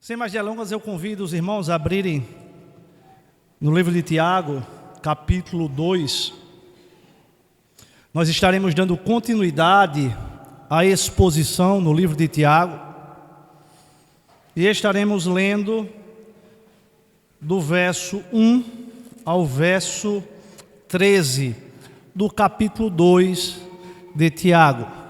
Sem mais delongas, eu convido os irmãos a abrirem no livro de Tiago, capítulo 2. Nós estaremos dando continuidade à exposição no livro de Tiago e estaremos lendo do verso 1 ao verso 13 do capítulo 2 de Tiago.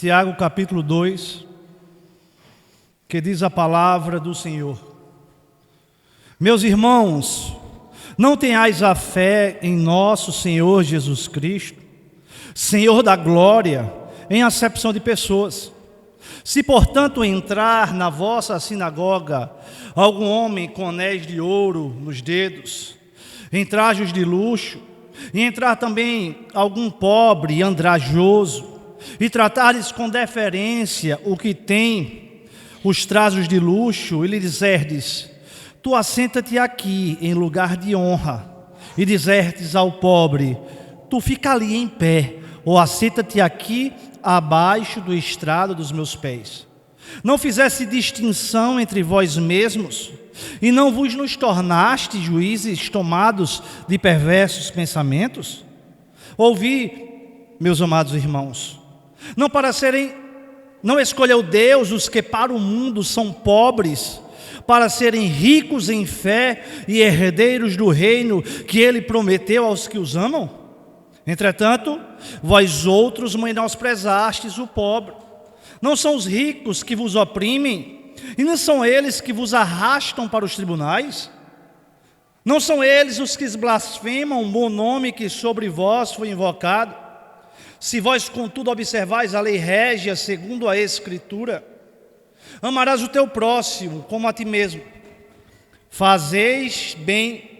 Tiago capítulo 2, que diz a palavra do Senhor: Meus irmãos, não tenhais a fé em nosso Senhor Jesus Cristo, Senhor da glória, em acepção de pessoas. Se, portanto, entrar na vossa sinagoga algum homem com anéis de ouro nos dedos, em trajes de luxo, e entrar também algum pobre e andrajoso, e tratares com deferência o que tem os trajes de luxo, e lhe disserdes: tu assenta-te aqui em lugar de honra, e disserdes ao pobre: tu fica ali em pé, ou assenta-te aqui abaixo do estrado dos meus pés. Não fizesse distinção entre vós mesmos, e não vos nos tornaste juízes tomados de perversos pensamentos? Ouvi, meus amados irmãos, não escolheu Deus os que para o mundo são pobres, para serem ricos em fé e herdeiros do reino que Ele prometeu aos que os amam? Entretanto, vós outros menosprezastes o pobre. Não são os ricos que vos oprimem, e não são eles que vos arrastam para os tribunais? Não são eles os que blasfemam o bom nome que sobre vós foi invocado? Se vós, contudo, observais a lei régia segundo a Escritura: amarás o teu próximo como a ti mesmo. Fazeis bem.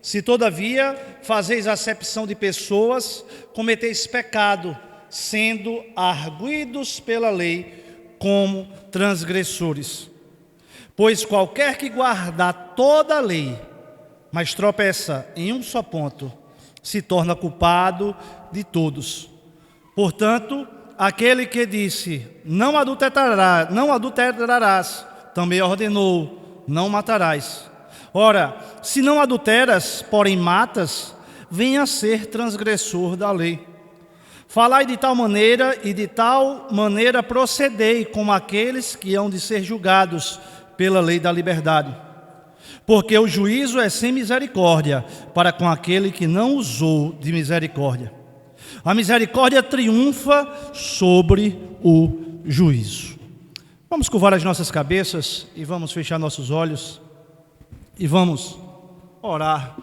Se, todavia, fazeis acepção de pessoas, cometeis pecado, sendo arguidos pela lei como transgressores. Pois qualquer que guardar toda a lei, mas tropeça em um só ponto, se torna culpado de todos. Portanto, aquele que disse: não adulterarás, também ordenou: não matarás. Ora, se não adulteras, porém matas, venha a ser transgressor da lei. Falai de tal maneira e de tal maneira procedei como aqueles que hão de ser julgados pela lei da liberdade. Porque o juízo é sem misericórdia para com aquele que não usou de misericórdia. A misericórdia triunfa sobre o juízo. Vamos curvar as nossas cabeças e vamos fechar nossos olhos e vamos orar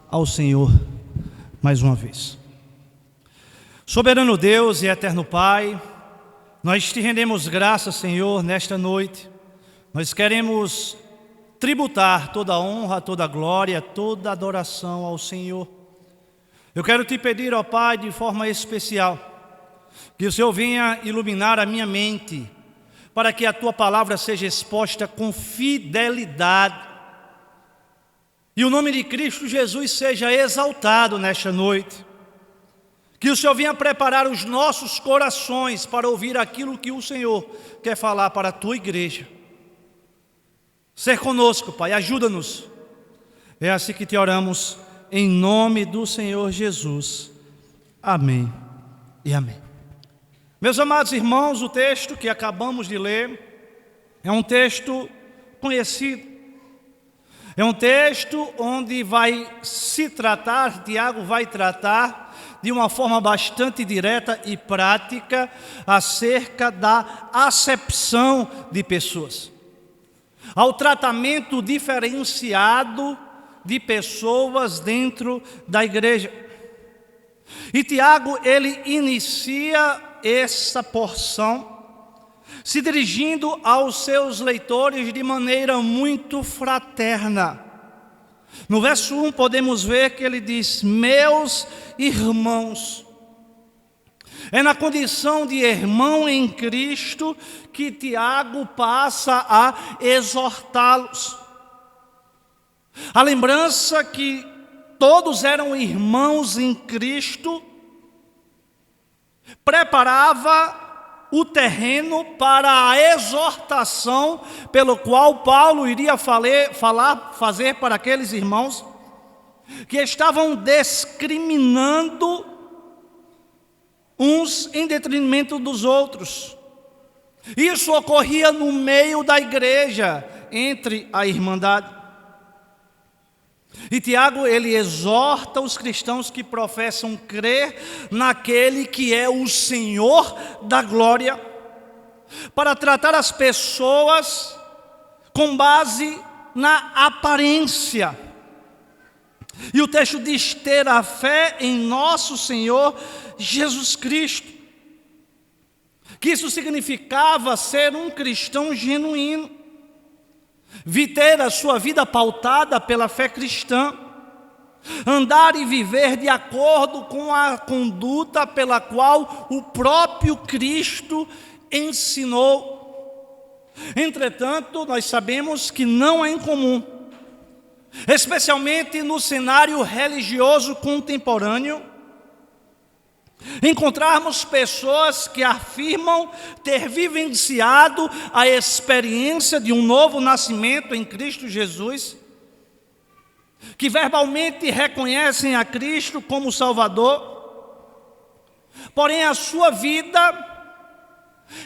ao Senhor mais uma vez. Soberano Deus e eterno Pai, nós te rendemos graças, Senhor, nesta noite. Nós queremos tributar toda a honra, toda a glória, toda a adoração ao Senhor. Eu quero te pedir, ó Pai, de forma especial, que o Senhor venha iluminar a minha mente, para que a Tua palavra seja exposta com fidelidade, e o nome de Cristo Jesus seja exaltado nesta noite. Que o Senhor venha preparar os nossos corações para ouvir aquilo que o Senhor quer falar para a Tua igreja. Ser conosco, Pai, ajuda-nos. É assim que te oramos, em nome do Senhor Jesus. Amém e amém. Meus amados irmãos, o texto que acabamos de ler é um texto conhecido. É um texto onde Tiago vai tratar de uma forma bastante direta e prática acerca da acepção de pessoas. Ao tratamento diferenciado de pessoas dentro da igreja. E Tiago, ele inicia essa porção se dirigindo aos seus leitores de maneira muito fraterna. No verso 1 podemos ver que ele diz: meus irmãos. É na condição de irmão em Cristo que Tiago passa a exortá-los. A lembrança que todos eram irmãos em Cristo preparava o terreno para a exortação pelo qual Paulo iria fazer para aqueles irmãos que estavam discriminando uns em detrimento dos outros. Isso ocorria no meio da igreja, entre a irmandade. E Tiago, ele exorta os cristãos que professam crer naquele que é o Senhor da glória, para tratar as pessoas com base na aparência. E o texto diz: ter a fé em nosso Senhor Jesus Cristo. Que isso significava ser um cristão genuíno, ter a sua vida pautada pela fé cristã, andar e viver de acordo com a conduta pela qual o próprio Cristo ensinou. Entretanto, nós sabemos que não é incomum, especialmente no cenário religioso contemporâneo, encontrarmos pessoas que afirmam ter vivenciado a experiência de um novo nascimento em Cristo Jesus, que verbalmente reconhecem a Cristo como Salvador, porém a sua vida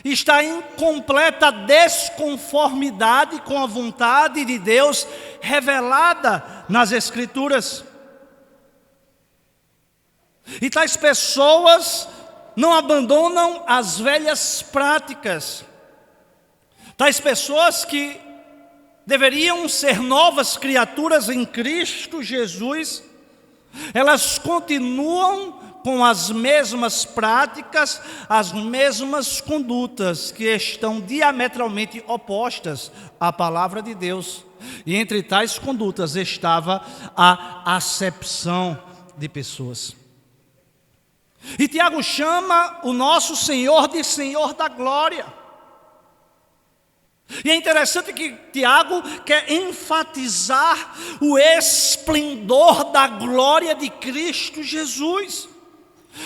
está em completa desconformidade com a vontade de Deus revelada nas Escrituras. E tais pessoas não abandonam as velhas práticas. Tais pessoas que deveriam ser novas criaturas em Cristo Jesus, elas continuam com as mesmas práticas, as mesmas condutas que estão diametralmente opostas à palavra de Deus. E entre tais condutas estava a acepção de pessoas. E Tiago chama o nosso Senhor de Senhor da glória. E é interessante que Tiago quer enfatizar o esplendor da glória de Cristo Jesus,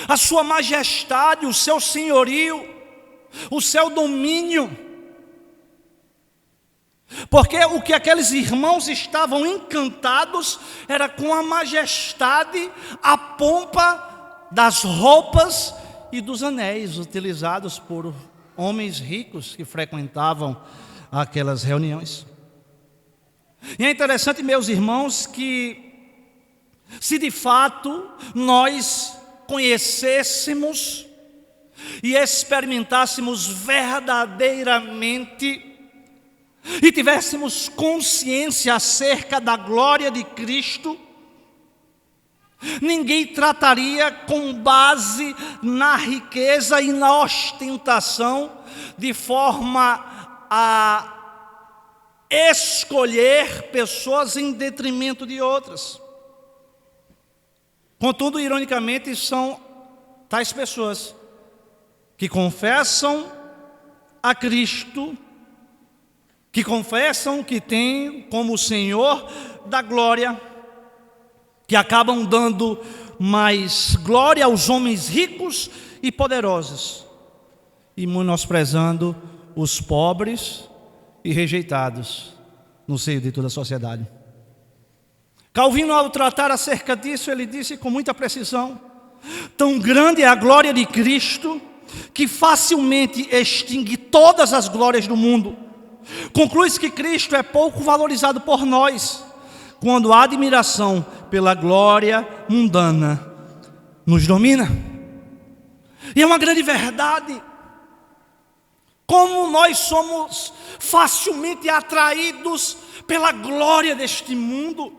a sua majestade, o seu senhorio, o seu domínio. Porque o que aqueles irmãos estavam encantados era com a majestade, a pompa das roupas e dos anéis utilizados por homens ricos que frequentavam aquelas reuniões. E é interessante, meus irmãos, que se de fato nós conhecêssemos e experimentássemos verdadeiramente e tivéssemos consciência acerca da glória de Cristo, ninguém trataria com base na riqueza e na ostentação de forma a escolher pessoas em detrimento de outras. Contudo, ironicamente, são tais pessoas que confessam a Cristo, que confessam que tem como Senhor da glória, que acabam dando mais glória aos homens ricos e poderosos e menosprezando os pobres e rejeitados no seio de toda a sociedade. Calvino, ao tratar acerca disso, ele disse com muita precisão: tão grande é a glória de Cristo que facilmente extingue todas as glórias do mundo. Conclui-se que Cristo é pouco valorizado por nós, quando a admiração pela glória mundana nos domina. E é uma grande verdade. Como nós somos facilmente atraídos pela glória deste mundo.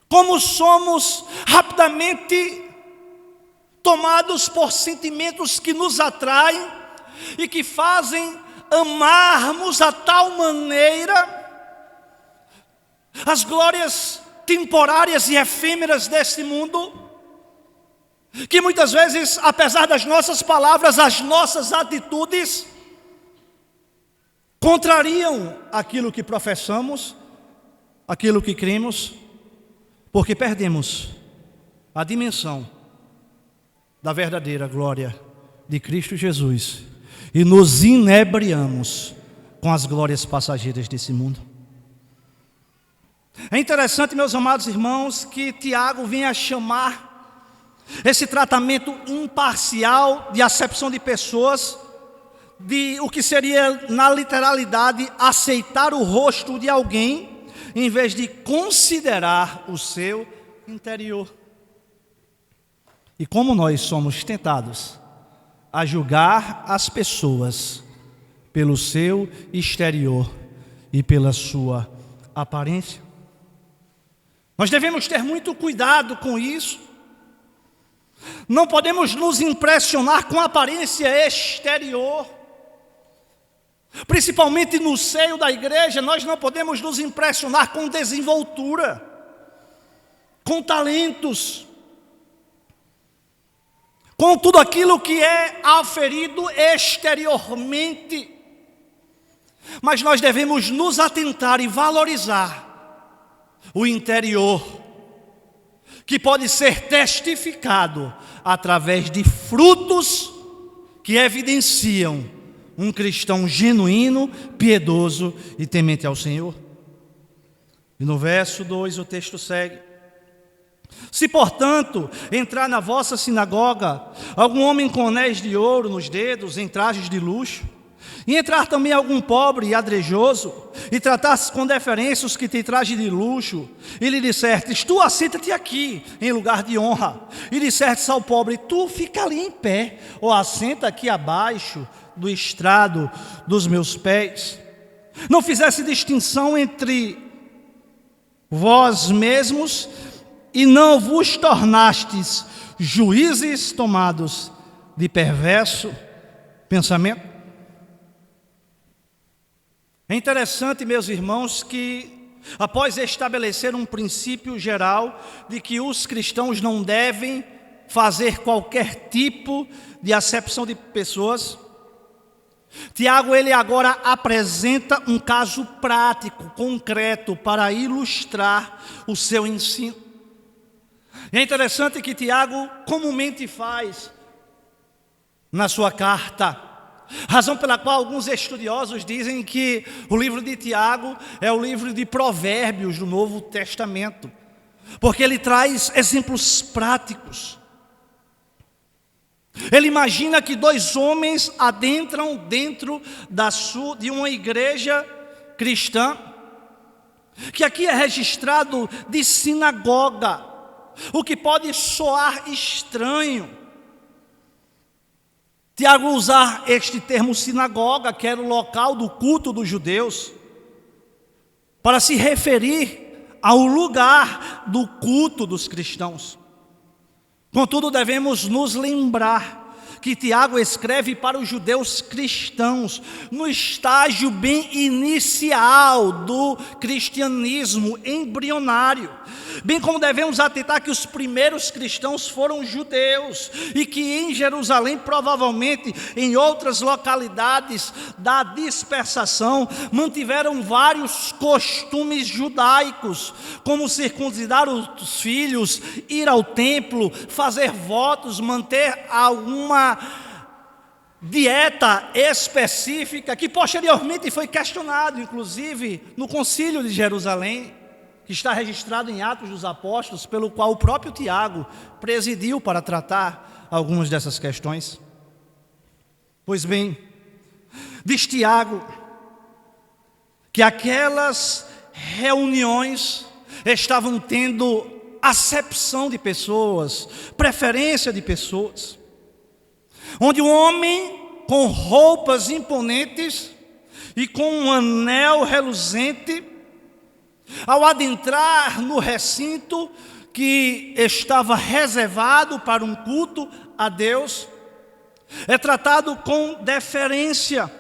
Como somos rapidamente tomados por sentimentos que nos atraem e que fazem amarmos a tal maneira as glórias temporárias e efêmeras deste mundo, que muitas vezes, apesar das nossas palavras, as nossas atitudes contrariam aquilo que professamos, aquilo que cremos, porque perdemos a dimensão da verdadeira glória de Cristo Jesus e nos inebriamos com as glórias passageiras desse mundo. É interessante, meus amados irmãos, que Tiago vem a chamar esse tratamento imparcial de acepção de pessoas, de o que seria, na literalidade, aceitar o rosto de alguém, em vez de considerar o seu interior. E como nós somos tentados a julgar as pessoas pelo seu exterior e pela sua aparência. Nós devemos ter muito cuidado com isso. Não podemos nos impressionar com a aparência exterior. Principalmente no seio da igreja, nós não podemos nos impressionar com desenvoltura, com talentos, com tudo aquilo que é aferido exteriormente. Mas nós devemos nos atentar e valorizar o interior, que pode ser testificado através de frutos que evidenciam um cristão genuíno, piedoso e temente ao Senhor. E no verso 2 o texto segue: se, portanto, entrar na vossa sinagoga algum homem com anéis de ouro nos dedos, em trajes de luxo, e entrar também algum pobre e adrejoso, e tratar-se com deferência os que têm traje de luxo, e lhe dissertes: tu assenta-te aqui, em lugar de honra, e dissertes ao pobre: tu fica ali em pé, ou assenta aqui abaixo do estrado dos meus pés, não fizesse distinção entre vós mesmos, e não vos tornastes juízes tomados de perverso pensamento. É interessante, meus irmãos, que após estabelecer um princípio geral de que os cristãos não devem fazer qualquer tipo de acepção de pessoas, Tiago, ele agora apresenta um caso prático, concreto, para ilustrar o seu ensino. É interessante que Tiago comumente faz na sua carta, razão pela qual alguns estudiosos dizem que o livro de Tiago é o livro de provérbios do Novo Testamento, porque ele traz exemplos práticos. Ele imagina que dois homens adentram dentro de uma igreja cristã, que aqui é registrado de sinagoga, o que pode soar estranho. Tiago usar este termo sinagoga, que era o local do culto dos judeus, para se referir ao lugar do culto dos cristãos. Contudo, devemos nos lembrar que Tiago escreve para os judeus cristãos no estágio bem inicial do cristianismo, embrionário. Bem como devemos atentar que os primeiros cristãos foram judeus e que em Jerusalém, provavelmente em outras localidades da dispersação, mantiveram vários costumes judaicos, como circuncidar os filhos, ir ao templo, fazer votos, manter alguma dieta específica, que posteriormente foi questionado, inclusive no Concílio de Jerusalém, que está registrado em Atos dos Apóstolos, pelo qual o próprio Tiago presidiu para tratar algumas dessas questões. Pois bem, diz Tiago que aquelas reuniões estavam tendo acepção de pessoas, preferência de pessoas, onde um homem com roupas imponentes e com um anel reluzente, ao adentrar no recinto que estava reservado para um culto a Deus, é tratado com deferência,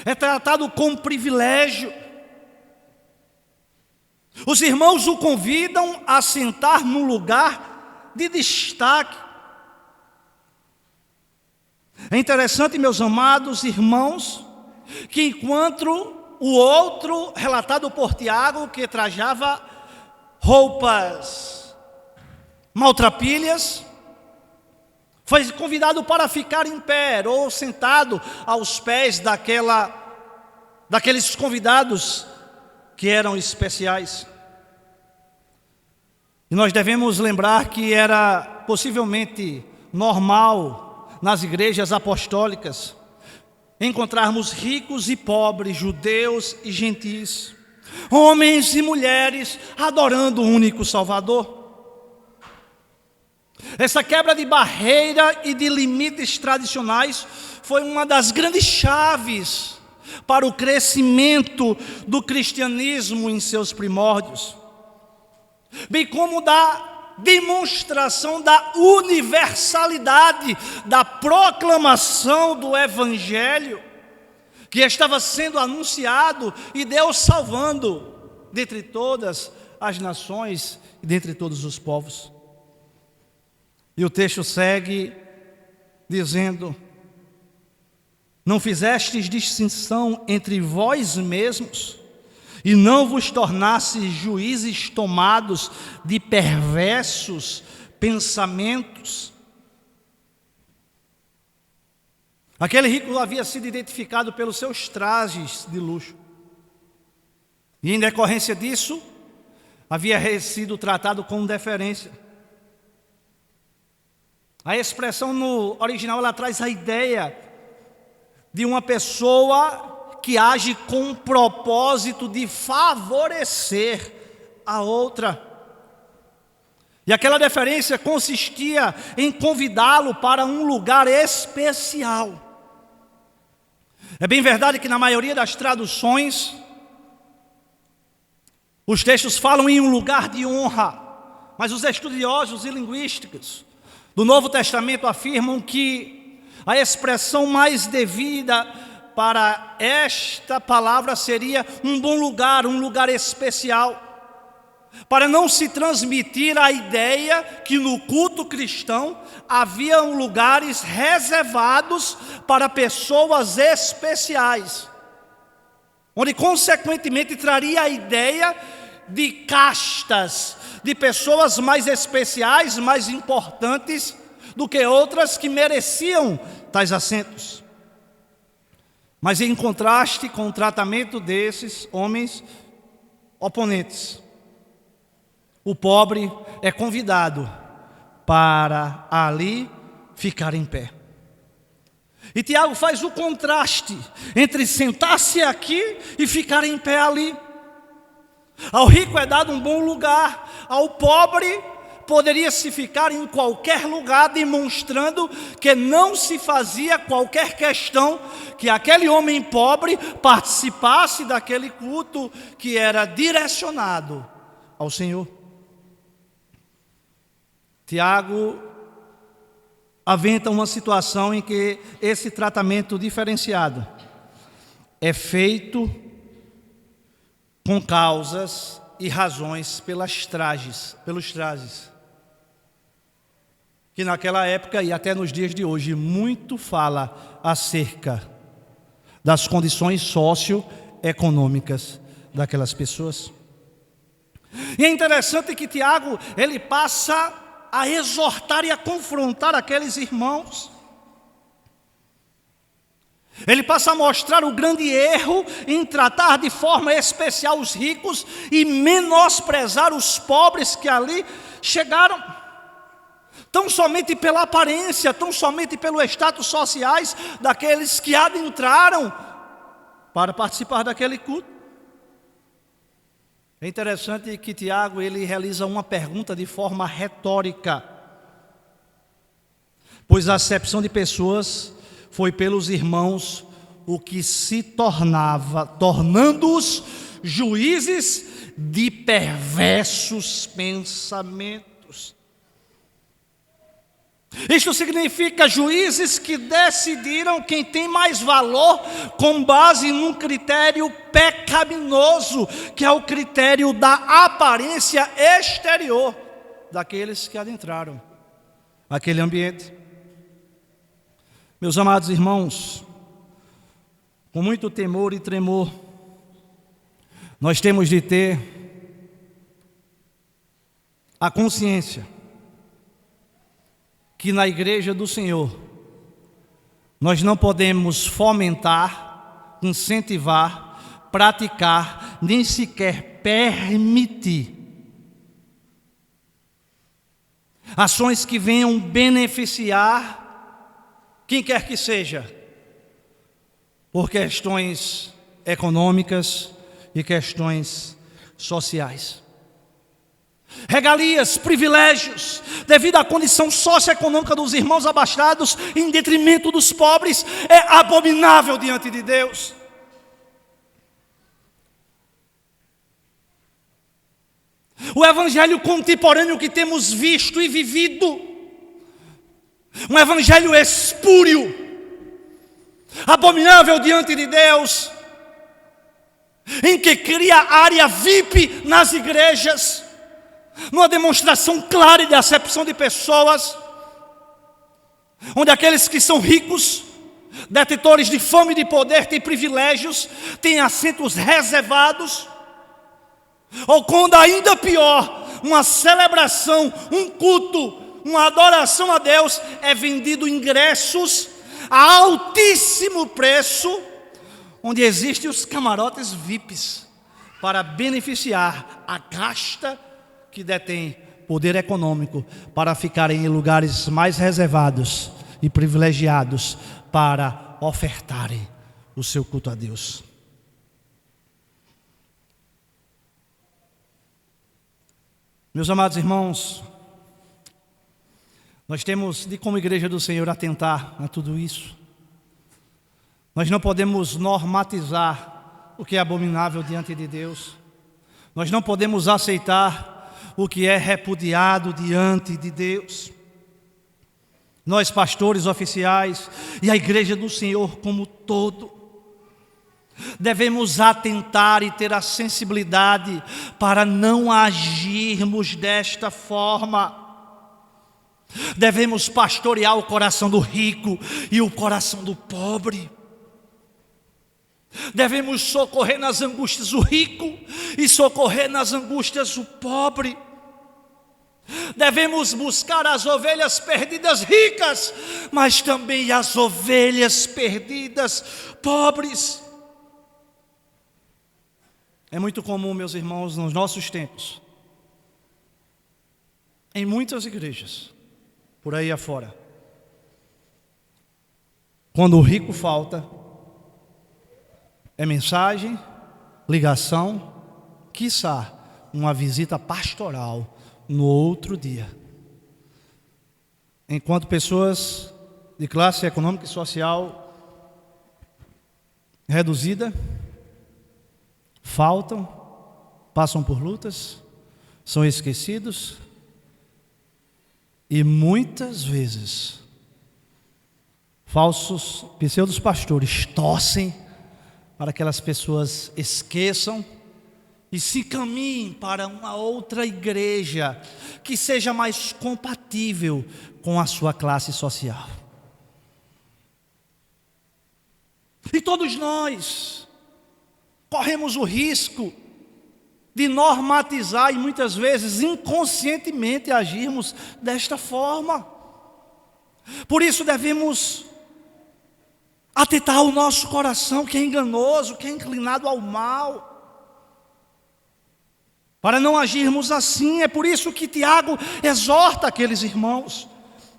é tratado com privilégio. Os irmãos o convidam a sentar num lugar de destaque. É interessante, meus amados irmãos, que enquanto o outro, relatado por Tiago, que trajava roupas maltrapilhas, foi convidado para ficar em pé ou sentado aos pés daqueles convidados que eram especiais. E nós devemos lembrar que era possivelmente normal nas igrejas apostólicas encontrarmos ricos e pobres, judeus e gentis, homens e mulheres adorando o único Salvador. Essa quebra de barreira e de limites tradicionais foi uma das grandes chaves para o crescimento do cristianismo em seus primórdios, bem como da demonstração da universalidade da proclamação do Evangelho que estava sendo anunciado e Deus salvando dentre todas as nações e dentre todos os povos. E o texto segue dizendo: não fizestes distinção entre vós mesmos, e não vos tornastes juízes tomados de perversos pensamentos. Aquele rico havia sido identificado pelos seus trajes de luxo, e em decorrência disso, havia sido tratado com deferência. A expressão no original, ela traz a ideia de uma pessoa que age com o propósito de favorecer a outra. E aquela deferência consistia em convidá-lo para um lugar especial. É bem verdade que na maioria das traduções, os textos falam em um lugar de honra, mas os estudiosos e linguísticos do Novo Testamento afirmam que a expressão mais devida para esta palavra seria um bom lugar, um lugar especial, para não se transmitir a ideia que no culto cristão haviam lugares reservados para pessoas especiais, onde consequentemente traria a ideia de castas, de pessoas mais especiais, mais importantes do que outras que mereciam tais assentos. Mas em contraste com o tratamento desses homens oponentes, o pobre é convidado para ali ficar em pé. E Tiago faz o contraste entre sentar-se aqui e ficar em pé ali. Ao rico é dado um bom lugar, ao pobre poderia-se ficar em qualquer lugar, demonstrando que não se fazia qualquer questão que aquele homem pobre participasse daquele culto que era direcionado ao Senhor. Tiago aventa uma situação em que esse tratamento diferenciado é feito com causas e razões pelos trajes, que naquela época e até nos dias de hoje muito fala acerca das condições socioeconômicas daquelas pessoas. E é interessante que Tiago, ele passa a exortar e a confrontar aqueles irmãos. Ele passa a mostrar o grande erro em tratar de forma especial os ricos e menosprezar os pobres que ali chegaram, tão somente pela aparência, tão somente pelo status sociais daqueles que adentraram para participar daquele culto. É interessante que Tiago, ele realiza uma pergunta de forma retórica, pois a acepção de pessoas foi pelos irmãos o que se tornando-os juízes de perversos pensamentos. Isto significa juízes que decidiram quem tem mais valor com base num critério pecaminoso, que é o critério da aparência exterior daqueles que adentraram. aquele ambiente. Meus amados irmãos, com muito temor e tremor, nós temos de ter a consciência que na igreja do Senhor nós não podemos fomentar, incentivar, praticar, nem sequer permitir ações que venham beneficiar quem quer que seja, por questões econômicas e questões sociais. Regalias, privilégios, devido à condição socioeconômica dos irmãos abastados, em detrimento dos pobres, é abominável diante de Deus. O evangelho contemporâneo que temos visto e vivido, um evangelho espúrio, abominável diante de Deus, em que cria área VIP nas igrejas, numa demonstração clara de acepção de pessoas, onde aqueles que são ricos, detentores de fama e de poder, têm privilégios, têm assentos reservados, ou quando ainda pior, uma celebração, um culto, uma adoração a Deus, é vendido ingressos a altíssimo preço, onde existem os camarotes VIPs, para beneficiar a casta que detém poder econômico, para ficarem em lugares mais reservados e privilegiados, para ofertarem o seu culto a Deus. Meus amados irmãos, nós temos de, como igreja do Senhor, atentar a tudo isso. Nós não podemos normatizar o que é abominável diante de Deus. Nós não podemos aceitar o que é repudiado diante de Deus. Nós, pastores oficiais e a igreja do Senhor como todo, devemos atentar e ter a sensibilidade para não agirmos desta forma. Devemos pastorear o coração do rico e o coração do pobre. Devemos socorrer nas angústias o rico e socorrer nas angústias o pobre. Devemos buscar as ovelhas perdidas ricas, mas também as ovelhas perdidas pobres. É muito comum, meus irmãos, nos nossos tempos, em muitas igrejas, por aí afora, quando o rico falta, é mensagem, ligação, quiçá uma visita pastoral no outro dia. Enquanto pessoas de classe econômica e social reduzida faltam, passam por lutas, são esquecidos e muitas vezes falsos pseudos pastores torcem para que aquelas pessoas esqueçam e se caminhem para uma outra igreja que seja mais compatível com a sua classe social. E todos nós corremos o risco de normatizar e muitas vezes inconscientemente agirmos desta forma. Por isso devemos atentar o nosso coração, que é enganoso, que é inclinado ao mal, para não agirmos assim. É por isso que Tiago exorta aqueles irmãos.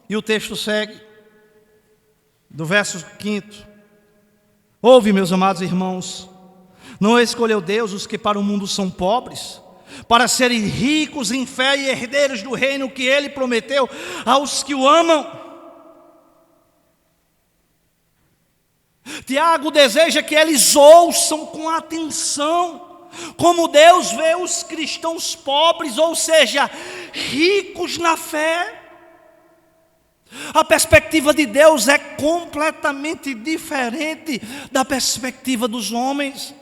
E o texto segue, do verso 5. Ouve, meus amados irmãos, não escolheu Deus os que para o mundo são pobres, para serem ricos em fé e herdeiros do reino que Ele prometeu aos que o amam. Tiago deseja que eles ouçam com atenção como Deus vê os cristãos pobres, ou seja, ricos na fé. A perspectiva de Deus é completamente diferente da perspectiva dos homens.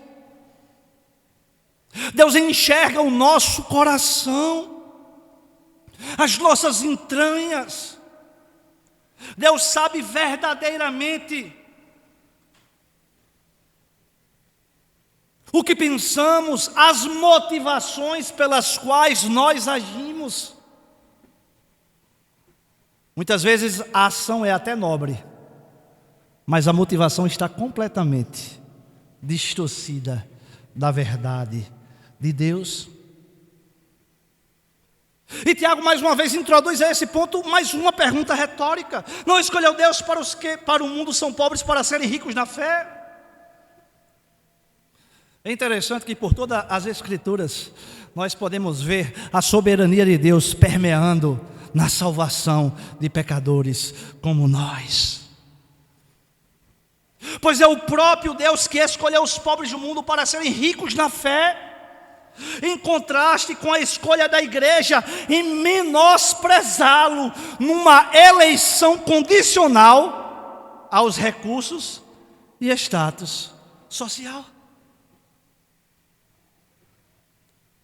Deus enxerga o nosso coração, as nossas entranhas. Deus sabe verdadeiramente o que pensamos, as motivações pelas quais nós agimos. Muitas vezes a ação é até nobre, mas a motivação está completamente distorcida da verdade de Deus. E Tiago mais uma vez introduz a esse ponto mais uma pergunta retórica: não escolheu Deus para os que para o mundo são pobres, para serem ricos na fé? É interessante que por todas as Escrituras nós podemos ver a soberania de Deus permeando na salvação de pecadores como nós. Pois é o próprio Deus que escolheu os pobres do mundo para serem ricos na fé, em contraste com a escolha da igreja em menosprezá-lo numa eleição condicional aos recursos e status social.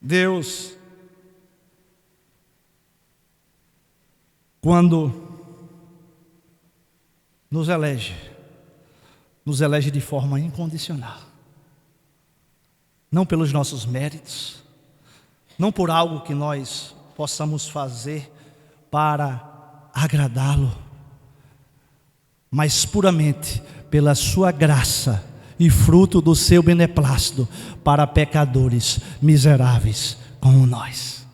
Deus, quando nos elege de forma incondicional. Não pelos nossos méritos, não por algo que nós possamos fazer para agradá-lo, mas puramente pela sua graça e fruto do seu beneplácito para pecadores miseráveis como nós.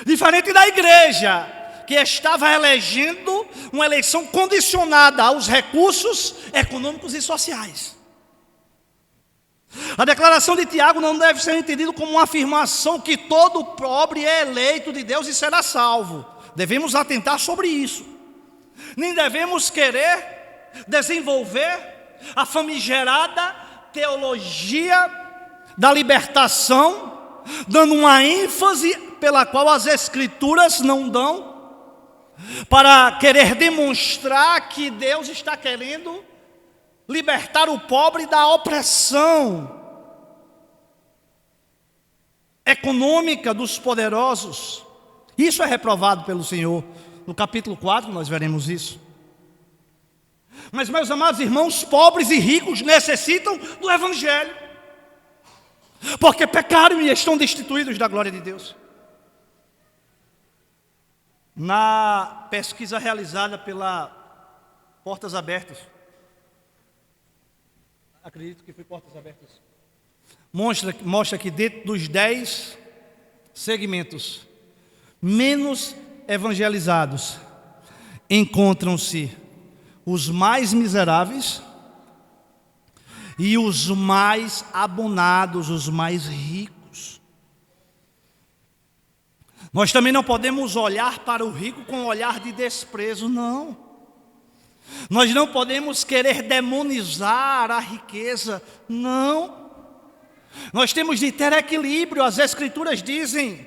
Diferente da igreja, que estava elegendo uma eleição condicionada aos recursos econômicos e sociais. A declaração de Tiago não deve ser entendida como uma afirmação que todo pobre é eleito de Deus e será salvo. Devemos atentar sobre isso. Nem devemos querer desenvolver a famigerada teologia da libertação, dando uma ênfase pela qual as Escrituras não dão, para querer demonstrar que Deus está querendo libertar o pobre da opressão econômica dos poderosos. Isso é reprovado pelo Senhor. No capítulo 4 nós veremos isso. Mas, meus amados irmãos, pobres e ricos necessitam do Evangelho, porque pecaram e estão destituídos da glória de Deus. Na pesquisa realizada pela Portas Abertas, acredito que foi Portas Abertas, mostra que dentro dos 10 segmentos menos evangelizados encontram-se os mais miseráveis e os mais abonados, os mais ricos. Nós também não podemos olhar para o rico com um olhar de desprezo, não. Nós não podemos querer demonizar a riqueza, não. Nós temos de ter equilíbrio. As Escrituras dizem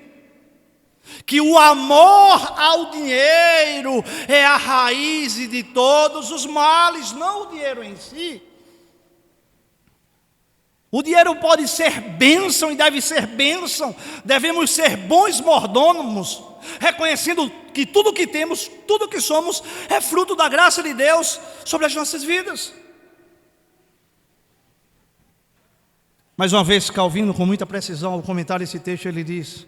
que o amor ao dinheiro é a raiz de todos os males, não o dinheiro em si. O dinheiro pode ser bênção e deve ser bênção. Devemos ser bons mordomos, reconhecendo que tudo que temos, tudo que somos, é fruto da graça de Deus sobre as nossas vidas. Mais uma vez, Calvino, com muita precisão, ao comentar esse texto, ele diz: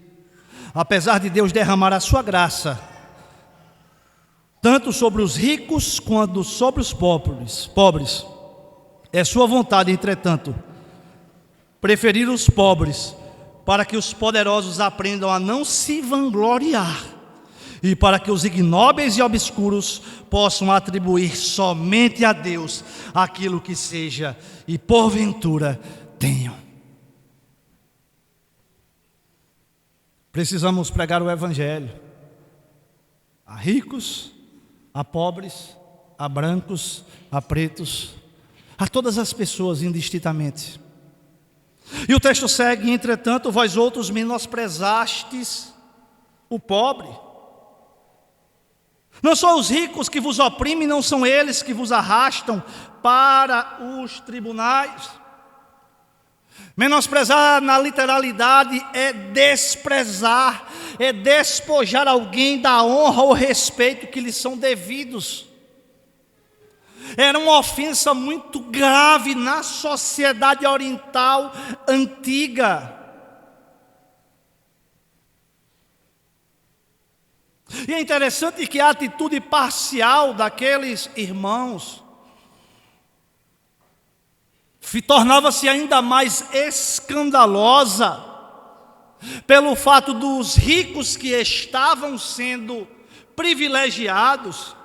apesar de Deus derramar a sua graça, tanto sobre os ricos quanto sobre os pobres, é sua vontade, entretanto, preferir os pobres, para que os poderosos aprendam a não se vangloriar, e para que os ignóbeis e obscuros possam atribuir somente a Deus aquilo que seja e porventura tenham. Precisamos pregar o Evangelho a ricos, a pobres, a brancos, a pretos, a todas as pessoas indistintamente. E o texto segue: entretanto, vós outros menosprezastes o pobre. Não são os ricos que vos oprimem, não são eles que vos arrastam para os tribunais. Menosprezar na literalidade é desprezar, é despojar alguém da honra ou respeito que lhes são devidos. Era uma ofensa muito grave na sociedade oriental antiga. E é interessante que a atitude parcial daqueles irmãos tornava-se ainda mais escandalosa pelo fato dos ricos que estavam sendo privilegiados.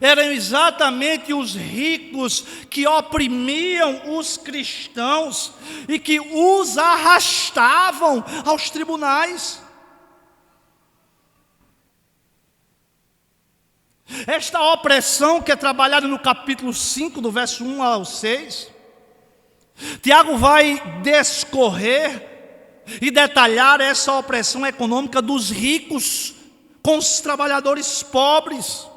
Eram exatamente os ricos que oprimiam os cristãos e que os arrastavam aos tribunais. Esta opressão que é trabalhada no capítulo 5, do verso 1 ao 6, Tiago vai discorrer e detalhar essa opressão econômica dos ricos com os trabalhadores pobres.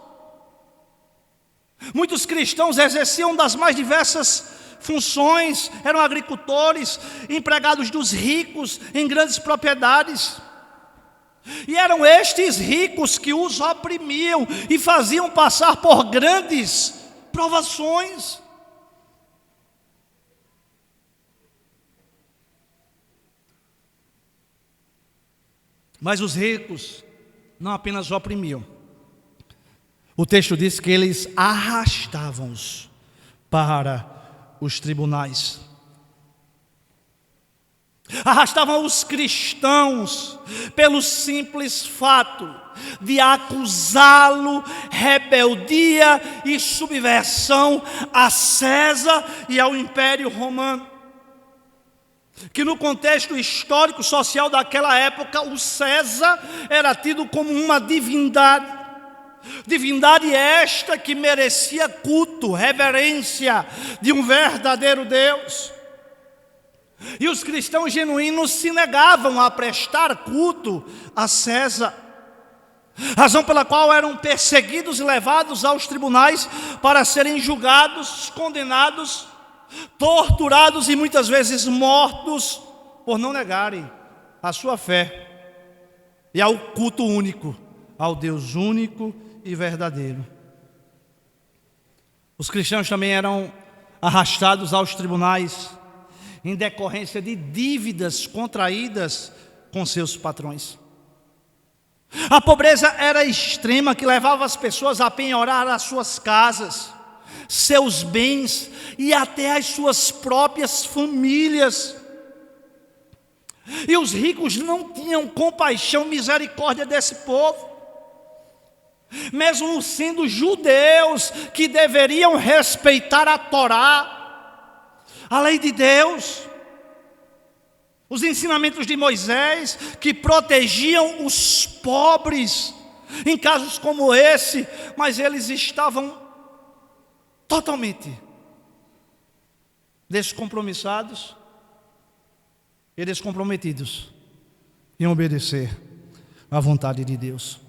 Muitos cristãos exerciam das mais diversas funções, eram agricultores, empregados dos ricos em grandes propriedades. E eram estes ricos que os oprimiam e faziam passar por grandes provações. Mas os ricos não apenas oprimiam. O texto diz que eles arrastavam-os para os tribunais. Arrastavam os cristãos pelo simples fato de acusá-lo rebeldia e subversão a César e ao Império Romano. Que no contexto histórico social daquela época, o César era tido como uma divindade. Divindade esta que merecia culto, reverência de um verdadeiro Deus. E os cristãos genuínos se negavam a prestar culto a César, razão pela qual eram perseguidos e levados aos tribunais para serem julgados, condenados, torturados e muitas vezes mortos por não negarem a sua fé e ao culto único, ao Deus único e verdadeiro. Os cristãos também eram arrastados aos tribunais em decorrência de dívidas contraídas com seus patrões. A pobreza era extrema, que levava as pessoas a penhorar as suas casas, seus bens e até as suas próprias famílias. E os ricos não tinham compaixão, misericórdia desse povo. Mesmo sendo judeus que deveriam respeitar a Torá, a lei de Deus, os ensinamentos de Moisés que protegiam os pobres em casos como esse, mas eles estavam totalmente descompromissados e descomprometidos em obedecer à vontade de Deus.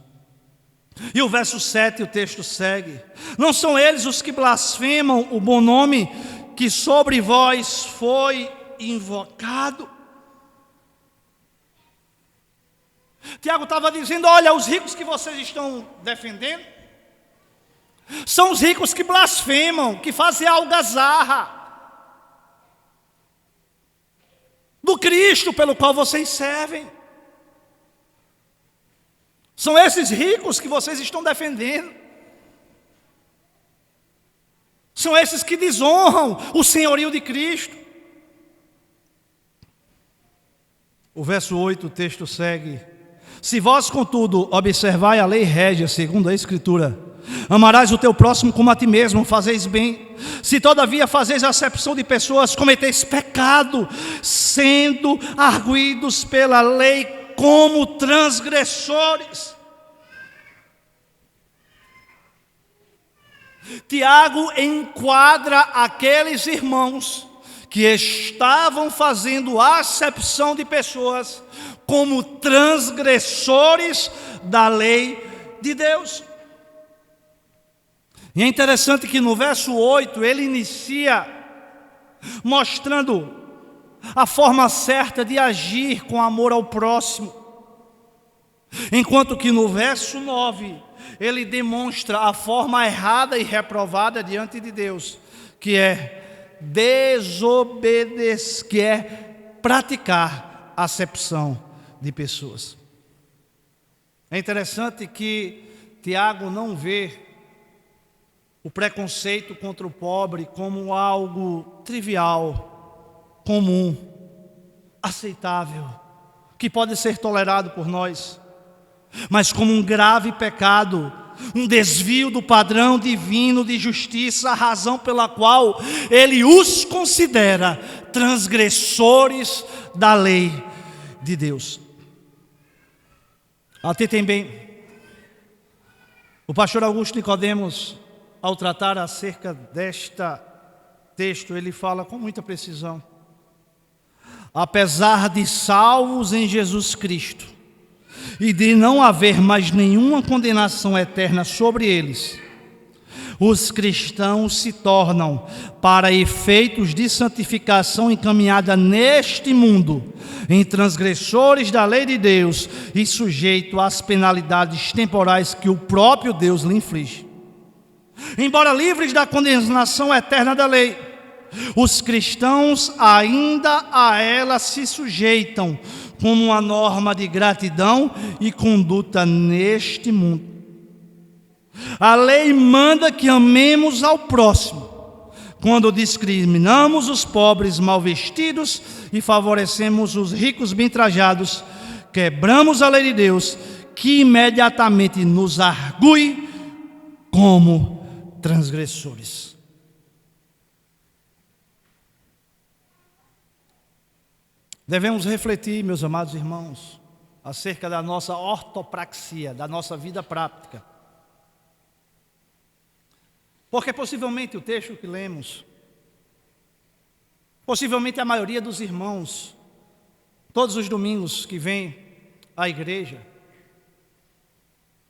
E o verso 7, o texto segue: não são eles os que blasfemam o bom nome que sobre vós foi invocado? Tiago estava dizendo: olha, os ricos que vocês estão defendendo são os ricos que blasfemam, que fazem algazarra do Cristo pelo qual vocês servem. São esses ricos que vocês estão defendendo. São esses que desonram o senhorio de Cristo. O verso 8, o texto segue: se vós, contudo, observai a lei régia segundo a Escritura, amarás o teu próximo como a ti mesmo, fazeis bem. Se todavia fazeis acepção de pessoas, cometeis pecado, sendo arguidos pela lei como transgressores. Tiago enquadra aqueles irmãos que estavam fazendo acepção de pessoas como transgressores da lei de Deus. E é interessante que no verso 8 ele inicia mostrando a forma certa de agir com amor ao próximo. Enquanto que no verso 9, ele demonstra a forma errada e reprovada diante de Deus, que é desobedecer, que é praticar acepção de pessoas. É interessante que Tiago não vê o preconceito contra o pobre como algo trivial, comum, aceitável, que pode ser tolerado por nós, mas como um grave pecado, um desvio do padrão divino de justiça, a razão pela qual ele os considera transgressores da lei de Deus. Atentem bem, o pastor Augusto Nicodemos, ao tratar acerca desta texto, ele fala com muita precisão. Apesar de salvos em Jesus Cristo, e de não haver mais nenhuma condenação eterna sobre eles, os cristãos se tornam, para efeitos de santificação encaminhada neste mundo, em transgressores da lei de Deus e sujeitos às penalidades temporais que o próprio Deus lhe inflige. Embora livres da condenação eterna da lei, os cristãos ainda a ela se sujeitam como uma norma de gratidão e conduta neste mundo. A lei manda que amemos ao próximo, quando discriminamos os pobres mal vestidos e favorecemos os ricos bem trajados, quebramos a lei de Deus, que imediatamente nos argue como transgressores. Devemos refletir, meus amados irmãos, acerca da nossa ortopraxia, da nossa vida prática. Porque possivelmente o texto que lemos, possivelmente a maioria dos irmãos, todos os domingos que vêm à igreja,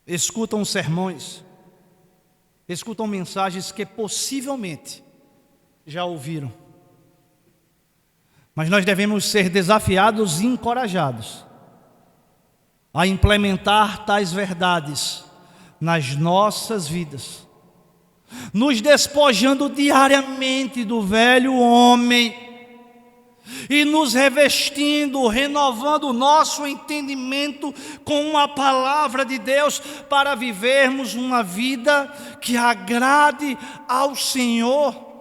escutam sermões, escutam mensagens que possivelmente já ouviram. Mas nós devemos ser desafiados e encorajados a implementar tais verdades nas nossas vidas, nos despojando diariamente do velho homem e nos revestindo, renovando o nosso entendimento com a palavra de Deus para vivermos uma vida que agrade ao Senhor.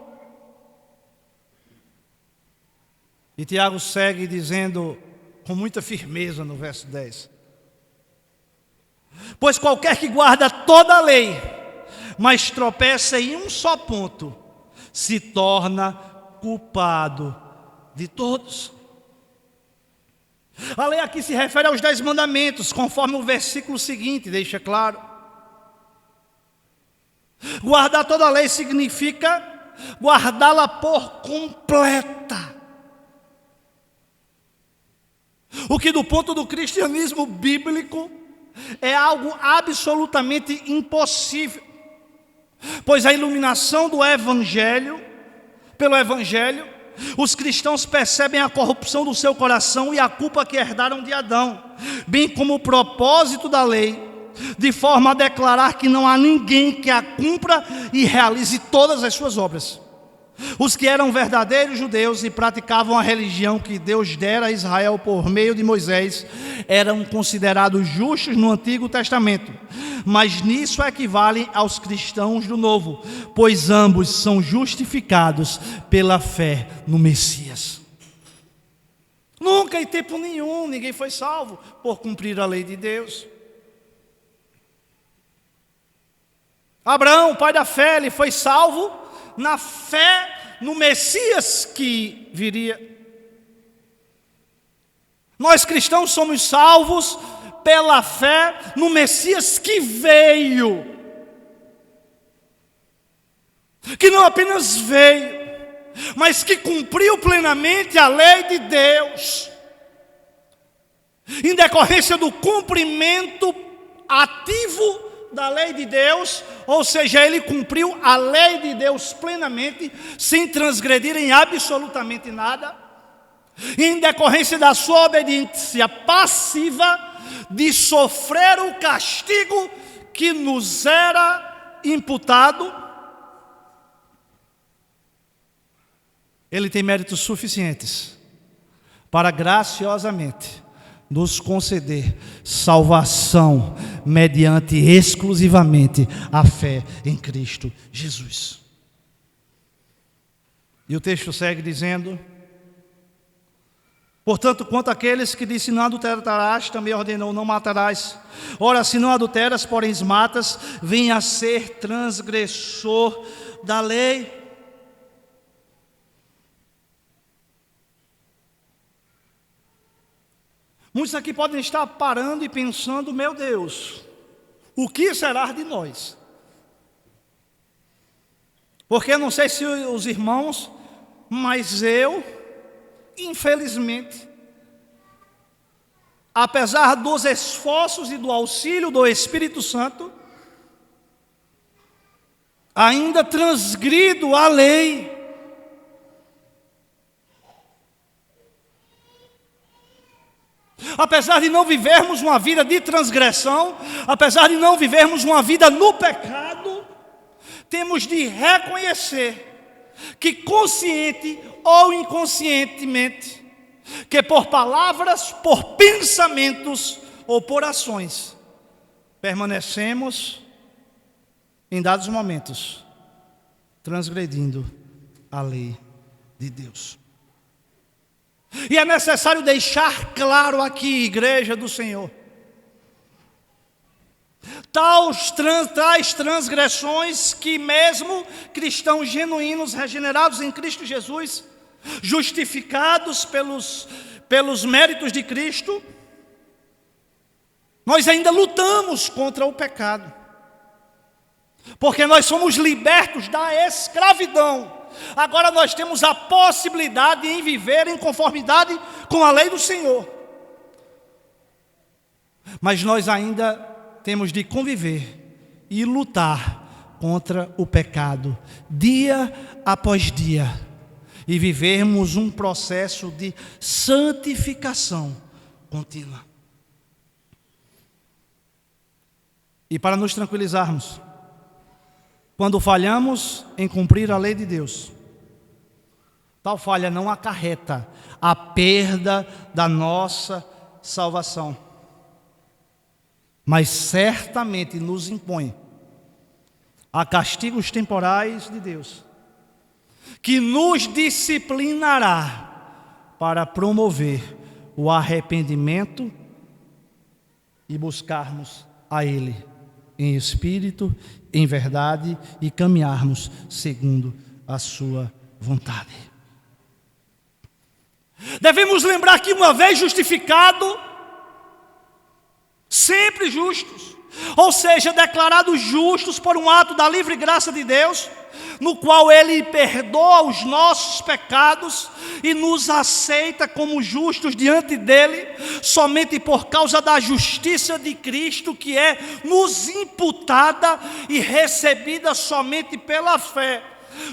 E Tiago segue dizendo com muita firmeza no verso 10: pois qualquer que guarda toda a lei, mas tropeça em um só ponto, se torna culpado de todos. A lei aqui se refere aos 10 mandamentos, conforme o versículo seguinte deixa claro. Guardar toda a lei significa guardá-la por completa. O que do ponto do cristianismo bíblico é algo absolutamente impossível, pois a iluminação do Evangelho, pelo Evangelho, os cristãos percebem a corrupção do seu coração e a culpa que herdaram de Adão, bem como o propósito da lei, de forma a declarar que não há ninguém que a cumpra e realize todas as suas obras. Os que eram verdadeiros judeus e praticavam a religião que Deus dera a Israel por meio de Moisés eram considerados justos no Antigo Testamento, mas nisso equivalem aos cristãos do Novo, pois ambos são justificados pela fé no Messias. Nunca em tempo nenhum ninguém foi salvo por cumprir a lei de Deus. Abraão, pai da fé, ele foi salvo na fé no Messias que viria. Nós cristãos somos salvos pela fé no Messias que veio, que não apenas veio, mas que cumpriu plenamente a lei de Deus, em decorrência do cumprimento ativo da lei de Deus, ou seja, ele cumpriu a lei de Deus plenamente, sem transgredir em absolutamente nada. em decorrência da sua obediência passiva, de sofrer o castigo que nos era imputado, Ele tem méritos suficientes para graciosamente nos conceder salvação mediante exclusivamente a fé em Cristo Jesus. E o texto segue dizendo: portanto, quanto àqueles que disse não adulterarás, também ordenou não matarás. Ora, se não adulteras, porém matas, venha a ser transgressor da lei. Muitos aqui podem estar parando e pensando: meu Deus, o que será de nós? Porque eu não sei se os irmãos, mas eu, infelizmente, apesar dos esforços e do auxílio do Espírito Santo, ainda transgrido a lei. Apesar de não vivermos uma vida de transgressão, apesar de não vivermos uma vida no pecado, temos de reconhecer que, consciente ou inconscientemente, que por palavras, por pensamentos ou por ações, permanecemos em dados momentos transgredindo a lei de Deus. E é necessário deixar claro aqui, igreja do Senhor, tais transgressões que mesmo cristãos genuínos, regenerados em Cristo Jesus, justificados pelos méritos de Cristo, nós ainda lutamos contra o pecado, porque nós somos libertos da escravidão. Agora nós temos a possibilidade de viver em conformidade com a lei do Senhor. Mas nós ainda temos de conviver e lutar contra o pecado, dia após dia, e vivermos um processo de santificação contínua. E para nos tranquilizarmos, quando falhamos em cumprir a lei de Deus, tal falha não acarreta a perda da nossa salvação, mas certamente nos impõe a castigos temporais de Deus, que nos disciplinará para promover o arrependimento e buscarmos a Ele em espírito, em verdade, e caminharmos segundo a sua vontade. Devemos lembrar que, uma vez justificado, sempre justos, ou seja, declarados justos por um ato da livre graça de Deus, no qual Ele perdoa os nossos pecados e nos aceita como justos diante dEle, somente por causa da justiça de Cristo, que é nos imputada e recebida somente pela fé,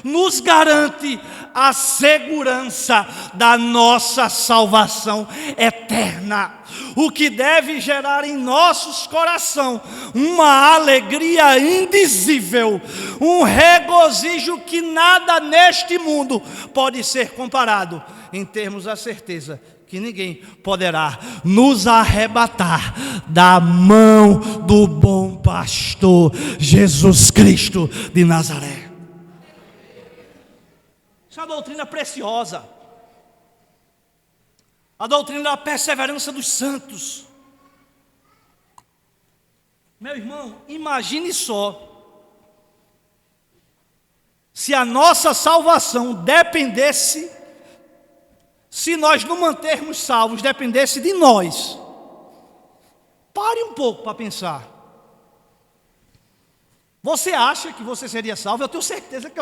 nos garante a segurança da nossa salvação eterna, o que deve gerar em nossos corações uma alegria indizível, um regozijo que nada neste mundo pode ser comparado, em termos da certeza que ninguém poderá nos arrebatar da mão do bom pastor Jesus Cristo de Nazaré. Isso é uma doutrina preciosa, a doutrina da perseverança dos santos. Meu irmão, imagine só, se a nossa salvação dependesse, se nós não mantermos salvos, dependesse de nós. Pare um pouco para pensar. Você acha que você seria salvo? Eu tenho certeza que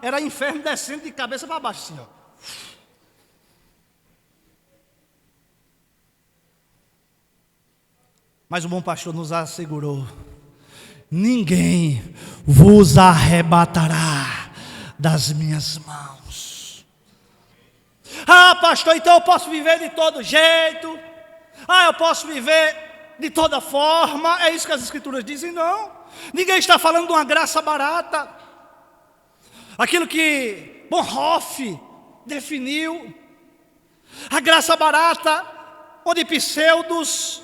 era inferno descendo de cabeça para baixo, assim, ó. Mas o bom pastor nos assegurou: ninguém vos arrebatará das minhas mãos. Ah, pastor, então eu posso viver de todo jeito. Ah, eu posso viver de toda forma. É isso que as escrituras dizem? Não. Ninguém está falando de uma graça barata. Aquilo que Bonhoeffer definiu. A graça barata, onde pseudos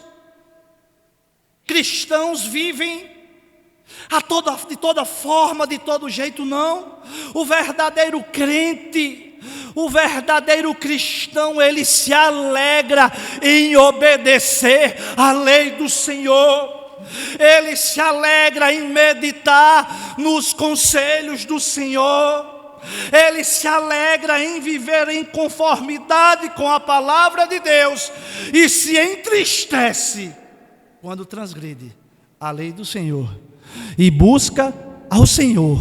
cristãos vivem de toda forma, de todo jeito, não. O verdadeiro crente, o verdadeiro cristão, ele se alegra em obedecer à lei do Senhor. Ele se alegra em meditar nos conselhos do Senhor. Ele se alegra em viver em conformidade com a palavra de Deus e se entristece quando transgride a lei do Senhor e busca ao Senhor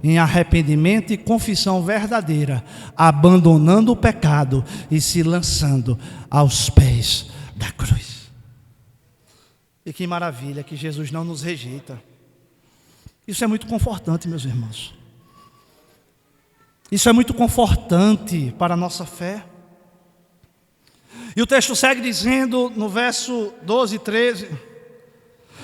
em arrependimento e confissão verdadeira, abandonando o pecado e se lançando aos pés da cruz. E que maravilha que Jesus não nos rejeita. Isso é muito confortante, meus irmãos. Isso é muito confortante para a nossa fé. E o texto segue dizendo no verso 12 e 13: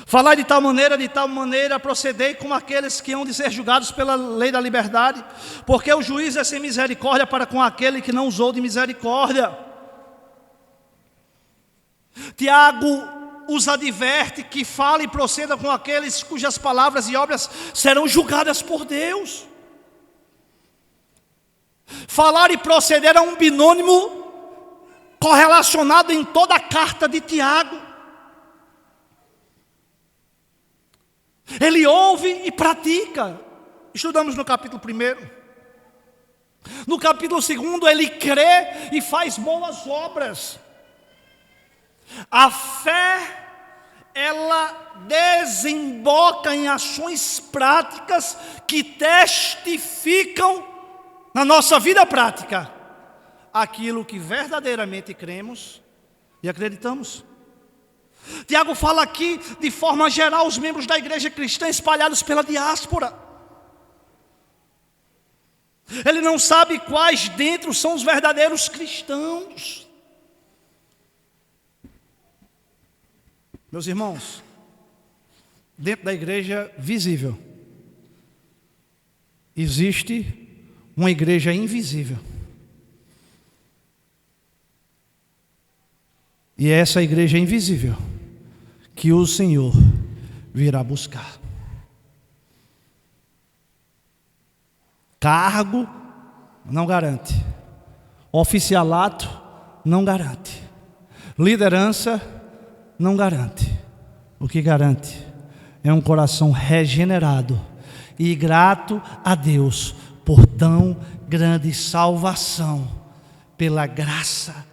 falai de tal maneira, procedei como aqueles que hão de ser julgados pela lei da liberdade, porque o juízo é sem misericórdia para com aquele que não usou de misericórdia. Tiago os adverte que fale e proceda com aqueles cujas palavras e obras serão julgadas por Deus. Falar e proceder é um binônimo correlacionado em toda a carta de Tiago. Ele ouve e pratica. Estudamos no capítulo 1. No capítulo 2, ele crê e faz boas obras. A fé, ela desemboca em ações práticas que testificam na nossa vida prática aquilo que verdadeiramente cremos e acreditamos. Tiago fala aqui de forma geral os membros da igreja cristã espalhados pela diáspora. Ele não sabe quais dentro são os verdadeiros cristãos. Meus irmãos, dentro da igreja visível existe uma igreja invisível. E é essa igreja invisível que o Senhor virá buscar. Cargo não garante. Oficialato não garante. Liderança não garante. O que garante é um coração regenerado e grato a Deus por tão grande salvação, pela graça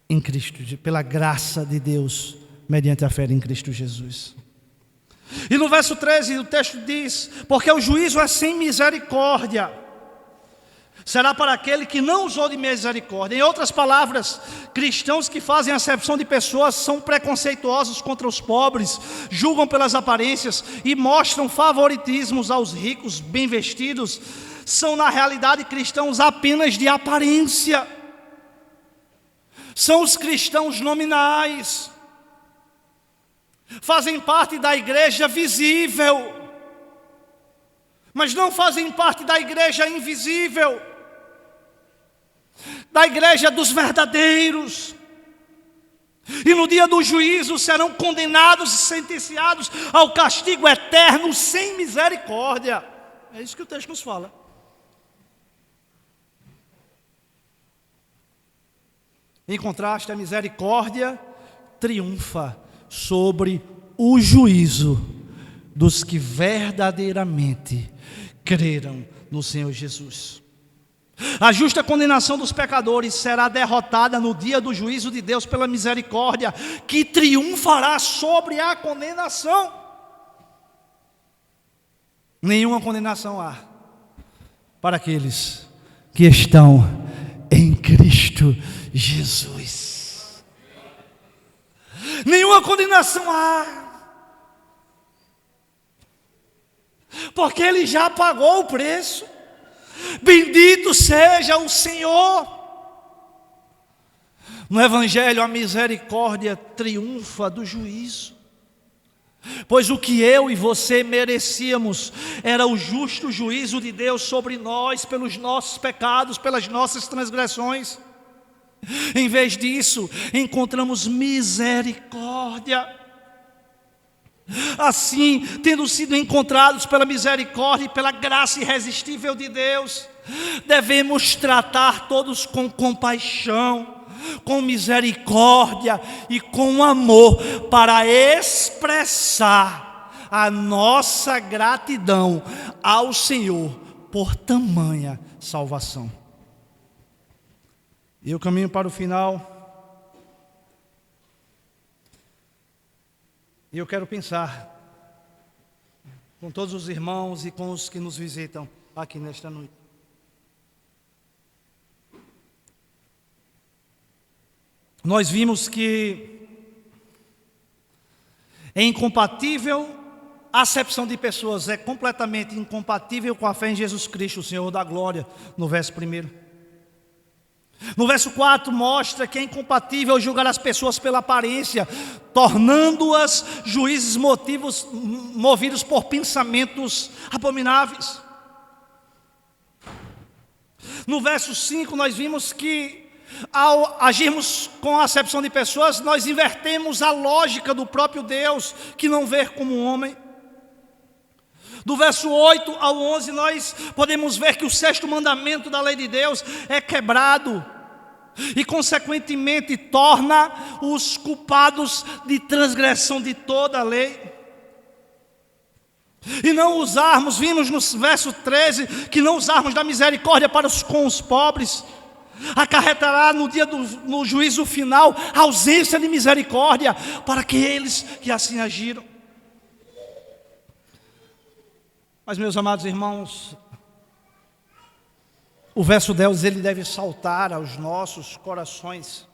em Cristo, pela graça de Deus, mediante a fé em Cristo Jesus. E no verso 13 o texto diz: porque o juízo é sem misericórdia, será para aquele que não usou de misericórdia. Em outras palavras, cristãos que fazem acepção de pessoas são preconceituosos contra os pobres, julgam pelas aparências e mostram favoritismos aos ricos bem vestidos, são na realidade cristãos apenas de aparência. São os cristãos nominais, fazem parte da igreja visível, mas não fazem parte da igreja invisível, da igreja dos verdadeiros. E no dia do juízo serão condenados e sentenciados ao castigo eterno sem misericórdia. É isso que o texto nos fala. Em contraste, a misericórdia triunfa sobre o juízo dos que verdadeiramente creram no Senhor Jesus. A justa condenação dos pecadores será derrotada no dia do juízo de Deus pela misericórdia, que triunfará sobre a condenação. Nenhuma condenação há para aqueles que estão em Cristo Jesus. Nenhuma condenação há, porque Ele já pagou o preço. Bendito seja o Senhor. No Evangelho, a misericórdia triunfa do juízo. Pois o que eu e você merecíamos era o justo juízo de Deus sobre nós, pelos nossos pecados, pelas nossas transgressões. Em vez disso, encontramos misericórdia. Assim, tendo sido encontrados pela misericórdia e pela graça irresistível de Deus, devemos tratar todos com compaixão, com misericórdia e com amor, para expressar a nossa gratidão ao Senhor por tamanha salvação. E eu caminho para o final. E eu quero pensar com todos os irmãos e com os que nos visitam aqui nesta noite. Nós vimos que é incompatível a acepção de pessoas, é completamente incompatível com a fé em Jesus Cristo, o Senhor da glória, no verso 1. No verso 4 mostra que é incompatível julgar as pessoas pela aparência, tornando-as juízes movidos por pensamentos abomináveis. No verso 5 nós vimos que ao agirmos com a acepção de pessoas, nós invertemos a lógica do próprio Deus, que não vê como um homem. Do verso 8 ao 11 nós podemos ver que o sexto mandamento da lei de Deus é quebrado e consequentemente torna os culpados de transgressão de toda a lei. E não usarmos, vimos no verso 13, que não usarmos da misericórdia com os pobres, acarretará no juízo final a ausência de misericórdia para aqueles que assim agiram. Mas, meus amados irmãos, o verso 10 ele deve saltar aos nossos corações,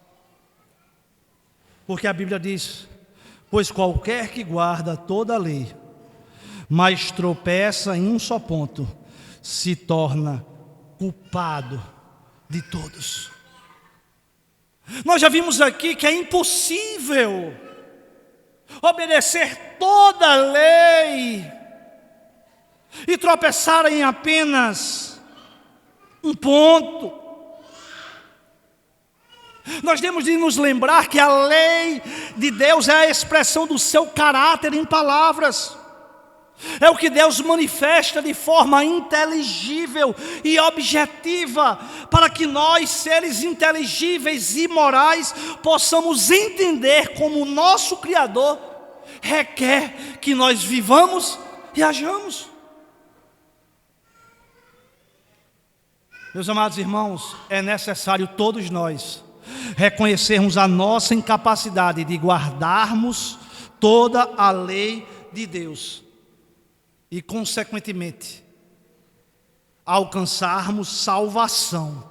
porque a Bíblia diz: pois qualquer que guarda toda a lei, mas tropeça em um só ponto, se torna culpado de todos. Nós já vimos aqui que é impossível obedecer toda a lei e tropeçar em apenas um ponto. Nós temos de nos lembrar que a lei de Deus é a expressão do seu caráter em palavras. É o que Deus manifesta de forma inteligível e objetiva, para que nós, seres inteligíveis e morais, possamos entender como o nosso Criador requer que nós vivamos e hajamos. Meus amados irmãos, é necessário todos nós reconhecermos a nossa incapacidade de guardarmos toda a lei de Deus e, consequentemente, alcançarmos salvação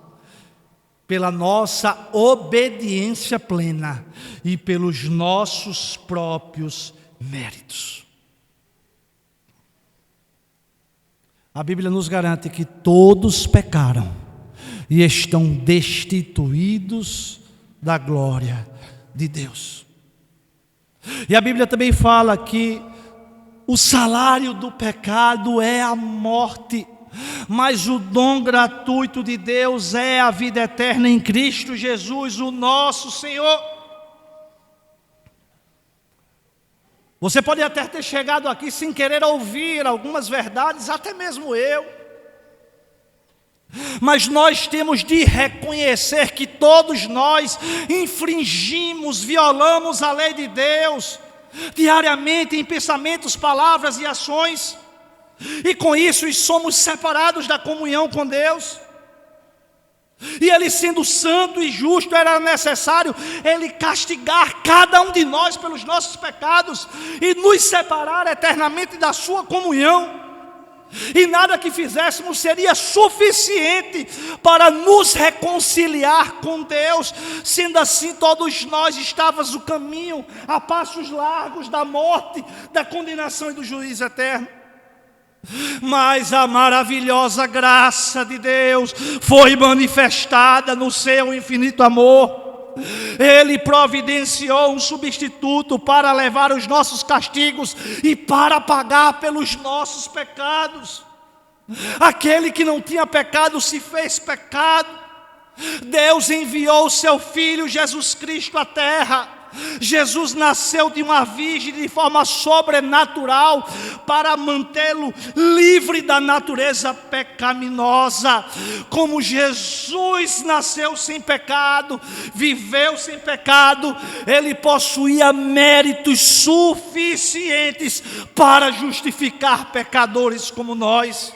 pela nossa obediência plena e pelos nossos próprios méritos. A Bíblia nos garante que todos pecaram e estão destituídos da glória de Deus. E a Bíblia também fala que o salário do pecado é a morte, mas o dom gratuito de Deus é a vida eterna em Cristo Jesus, o nosso Senhor. Você pode até ter chegado aqui sem querer ouvir algumas verdades, até mesmo eu. Mas nós temos de reconhecer que todos nós infringimos, violamos a lei de Deus, diariamente em pensamentos, palavras e ações. E com isso somos separados da comunhão com Deus. E Ele, sendo santo e justo, era necessário Ele castigar cada um de nós pelos nossos pecados e nos separar eternamente da sua comunhão. E nada que fizéssemos seria suficiente para nos reconciliar com Deus. Sendo assim, todos nós estávamos no caminho a passos largos da morte, da condenação e do juízo eterno. Mas a maravilhosa graça de Deus foi manifestada no seu infinito amor, Ele providenciou um substituto para levar os nossos castigos e para pagar pelos nossos pecados. Aquele que não tinha pecado se fez pecado. Deus enviou o seu Filho Jesus Cristo à terra. Jesus nasceu de uma virgem de forma sobrenatural para mantê-lo livre da natureza pecaminosa. Como Jesus nasceu sem pecado, viveu sem pecado, ele possuía méritos suficientes para justificar pecadores como nós.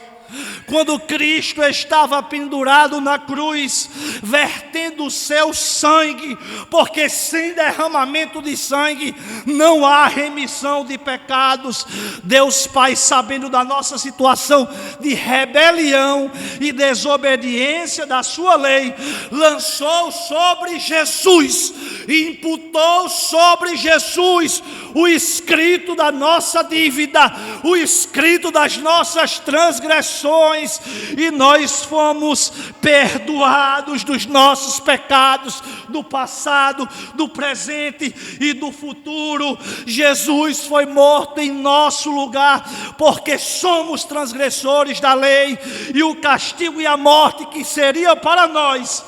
Quando Cristo estava pendurado na cruz, vertendo o seu sangue, porque sem derramamento de sangue não há remissão de pecados, Deus Pai, sabendo da nossa situação de rebelião e desobediência da sua lei, lançou sobre Jesus e imputou sobre Jesus o escrito da nossa dívida, o escrito das nossas transgressões, e nós fomos perdoados dos nossos pecados, do passado, do presente e do futuro. Jesus foi morto em nosso lugar, porque somos transgressores da lei, e o castigo e a morte que seria para nós,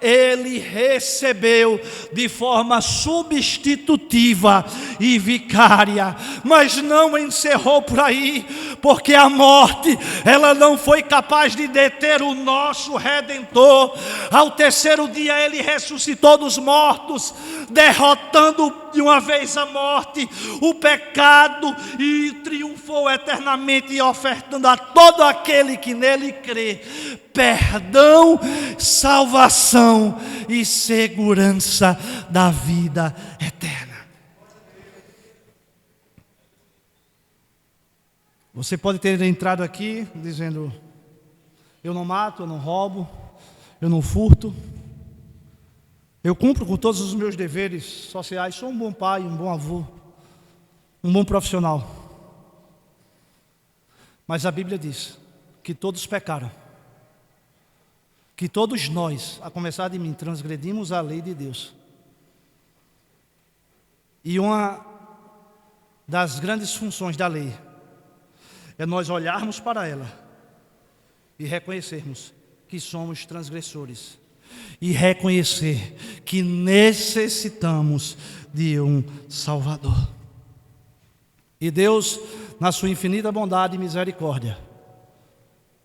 ele recebeu de forma substitutiva e vicária. Mas não encerrou por aí, porque a morte, ela não foi capaz de deter o nosso Redentor. Ao terceiro dia ele ressuscitou dos mortos, derrotando de uma vez a morte, o pecado, e triunfou eternamente, e ofertando a todo aquele que nele crê perdão, salvação e segurança da vida eterna. Você pode ter entrado aqui dizendo: eu não mato, eu não roubo, eu não furto, eu cumpro com todos os meus deveres sociais, sou um bom pai, um bom avô, um bom profissional. Mas a Bíblia diz que todos pecaram, que todos nós, a começar de mim, transgredimos a lei de Deus. E uma das grandes funções da lei é nós olharmos para ela e reconhecermos que somos transgressores, e reconhecer que necessitamos de um Salvador. E Deus, na sua infinita bondade e misericórdia,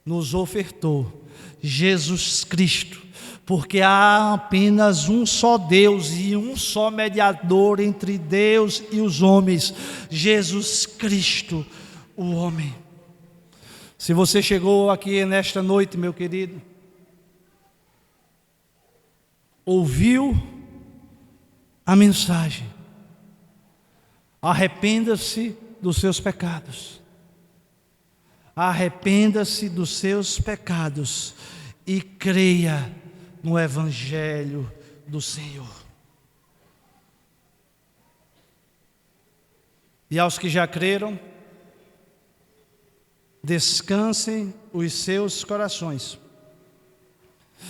nos ofertou Jesus Cristo, porque há apenas um só Deus e um só mediador entre Deus e os homens, Jesus Cristo, o homem. Se você chegou aqui nesta noite, meu querido, ouviu a mensagem, arrependa-se dos seus pecados. Arrependa-se dos seus pecados e creia no Evangelho do Senhor. E aos que já creram, descansem os seus corações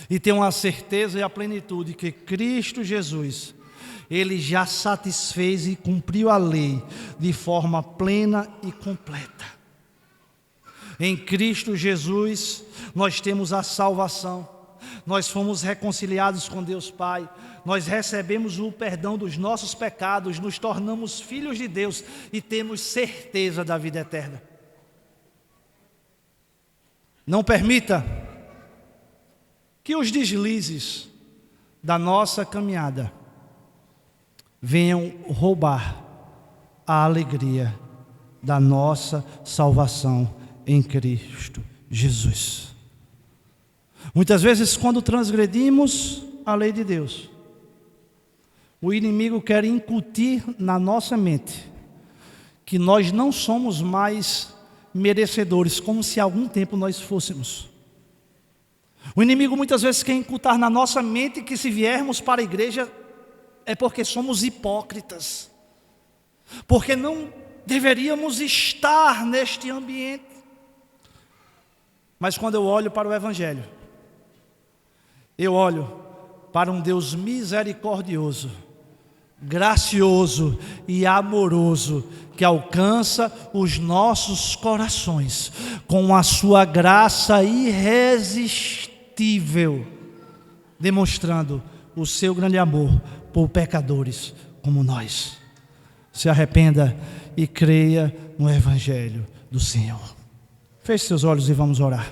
e tenham a certeza e a plenitude que Cristo Jesus, ele já satisfez e cumpriu a lei de forma plena e completa. Em Cristo Jesus nós temos a salvação, nós fomos reconciliados com Deus Pai, nós recebemos o perdão dos nossos pecados, nos tornamos filhos de Deus e temos certeza da vida eterna. Não permita que os deslizes da nossa caminhada venham roubar a alegria da nossa salvação em Cristo Jesus. Muitas vezes, quando transgredimos a lei de Deus, o inimigo quer incutir na nossa mente que nós não somos mais merecedores, como se há algum tempo nós fôssemos. O inimigo muitas vezes quer incutir na nossa mente que se viermos para a igreja é porque somos hipócritas, porque não deveríamos estar neste ambiente. Mas quando eu olho para o Evangelho, eu olho para um Deus misericordioso, gracioso e amoroso, que alcança os nossos corações com a sua graça irresistível, demonstrando o seu grande amor por pecadores como nós. Se arrependa e creia no Evangelho do Senhor. Feche seus olhos e vamos orar.